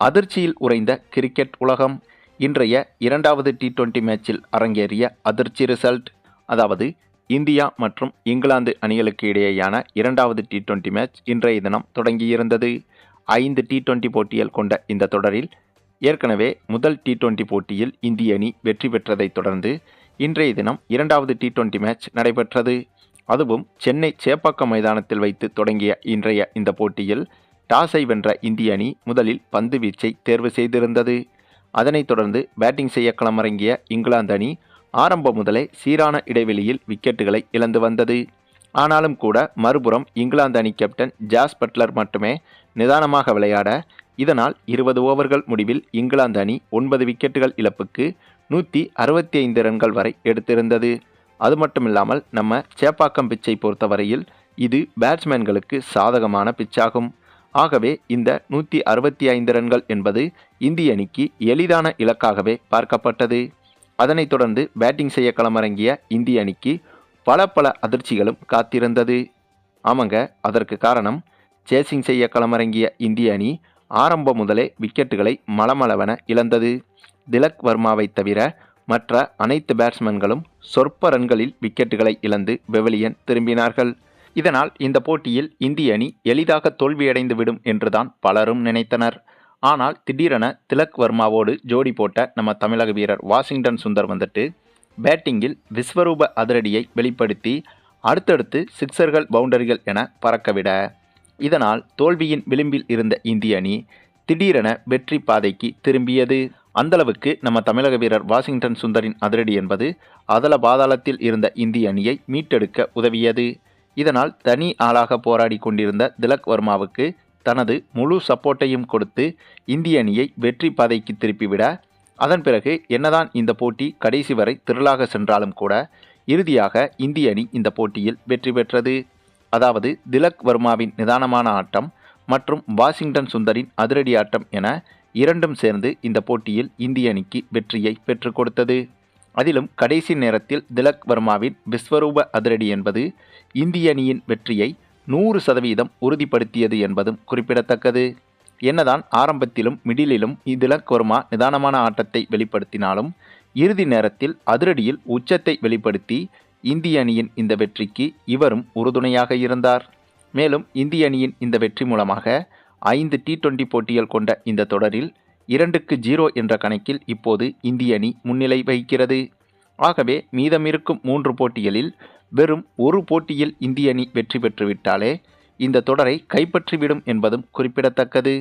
அதிர்ச்சியில் உறைந்த கிரிக்கெட் உலகம். இன்றைய இரண்டாவது T20 மேட்சில் அரங்கேறிய அதிர்ச்சி ரிசல்ட். அதாவது இந்தியா மற்றும் இங்கிலாந்து அணிகளுக்கு இடையேயான இரண்டாவது T20 மேட்ச் இன்றைய தினம் தொடங்கியிருந்தது. 5 T20 போட்டிகள் கொண்ட இந்த தொடரில் ஏற்கனவே முதல் T20 போட்டியில் இந்திய அணி வெற்றி பெற்றதைத் தொடர்ந்து இன்றைய தினம் இரண்டாவது T20 மேட்ச் நடைபெற்றது. அதுவும் சென்னை சேப்பாக்கம் மைதானத்தில் வைத்து தொடங்கிய இன்றைய இந்த போட்டியில் டாஸை வென்ற இந்திய அணி முதலில் பந்து வீச்சை தேர்வு செய்திருந்தது. அதனைத் தொடர்ந்து பேட்டிங் செய்ய களமிறங்கிய இங்கிலாந்து அணி ஆரம்பம் முதலே சீரான இடைவெளியில் விக்கெட்டுகளை இழந்து வந்தது. ஆனாலும் கூட மறுபுறம் இங்கிலாந்து அணி கேப்டன் ஜாஸ் பட்லர் மட்டுமே நிதானமாக விளையாட, இதனால் 20 ஓவர்கள் முடிவில் இங்கிலாந்து அணி 9 விக்கெட்டுகள் இழப்புக்கு 165 ரன்கள் வரை எடுத்திருந்தது. அது மட்டுமில்லாமல் நம்ம சேப்பாக்கம் பிச்சை பொறுத்தவரையில் இது பேட்ஸ்மேன்களுக்கு சாதகமான பிச்சாகும். ஆகவே இந்த 165 ரன்கள் என்பது இந்திய அணிக்கு எளிதான இலக்காகவே பார்க்கப்பட்டது. அதனைத் தொடர்ந்து பேட்டிங் செய்ய களமிறங்கிய இந்திய அணிக்கு பல அதிர்ச்சிகளும் காத்திருந்தது. ஆமாங்க, அதற்கு காரணம் சேசிங் செய்ய களமிறங்கிய இந்திய அணி ஆரம்பம் முதலே விக்கெட்டுகளை மளமளவென இழந்தது. திலக் வர்மாவை தவிர மற்ற அனைத்து பேட்ஸ்மேன்களும் சொற்ப ரன்களில் விக்கெட்டுகளை இழந்து பெவிலியன் திரும்பினார்கள். இதனால் இந்த போட்டியில் இந்திய அணி எளிதாக தோல்வியடைந்து விடும் என்றுதான் பலரும் நினைத்தனர். ஆனால் திடீரென திலக் வர்மாவோடு ஜோடி போட்ட நம்ம தமிழக வீரர் வாஷிங்டன் சுந்தர் வந்துட்டு பேட்டிங்கில் விஸ்வரூப அதிரடியை வெளிப்படுத்தி அடுத்தடுத்து சிக்சர்கள் பவுண்டரிகள் என பறக்கவிட, இதனால் தோல்வியின் விளிம்பில் இருந்த இந்திய அணி திடீரென வெற்றி பாதைக்கு திரும்பியது. அந்தளவுக்கு நம்ம தமிழக வீரர் வாஷிங்டன் சுந்தரின் அதிரடி என்பது அதல பாதாளத்தில் இருந்த இந்திய அணியை மீட்டெடுக்க உதவியது. இதனால் தனி ஆளாக போராடி கொண்டிருந்த திலக் வர்மாவுக்கு தனது முழு சப்போர்ட்டையும் கொடுத்து இந்திய அணியை வெற்றி பாதைக்கு திருப்பிவிட, அதன் பிறகு என்னதான் இந்த போட்டி கடைசி வரை திரளாக சென்றாலும் கூட இறுதியாக இந்திய அணி இந்த போட்டியில் வெற்றி பெற்றது. அதாவது திலக் வர்மாவின் நிதானமான ஆட்டம் மற்றும் வாஷிங்டன் சுந்தரின் அதிரடி ஆட்டம் என இரண்டும் சேர்ந்து இந்த போட்டியில் இந்திய அணிக்கு வெற்றியை பெற்றுக் கொடுத்தது. அதிலும் கடைசி நேரத்தில் திலக் வர்மாவின் விஸ்வரூப அதிரடி என்பது இந்திய அணியின் வெற்றியை 100% உறுதிப்படுத்தியது என்பதும் குறிப்பிடத்தக்கது. என்னதான் ஆரம்பத்திலும் மிடிலிலும் திலக் வர்மா நிதானமான ஆட்டத்தை வெளிப்படுத்தினாலும் இறுதி நேரத்தில் அதிரடியில் உச்சத்தை வெளிப்படுத்தி இந்திய அணியின் இந்த வெற்றிக்கு இவரும் உறுதுணையாக இருந்தார். மேலும் இந்திய அணியின் இந்த வெற்றி மூலமாக 5 T20 போட்டிகள் கொண்ட இந்த தொடரில் 2-0 என்ற கணக்கில் இப்போது இந்திய அணி முன்னிலை வகிக்கிறது. ஆகவே மீதமிருக்கும் 3 போட்டிகளில் வெறும் ஒரு போட்டியில் இந்திய அணி வெற்றி பெற்றுவிட்டாலே இந்த தொடரை கைப்பற்றிவிடும் என்பதும் குறிப்பிடத்தக்கது.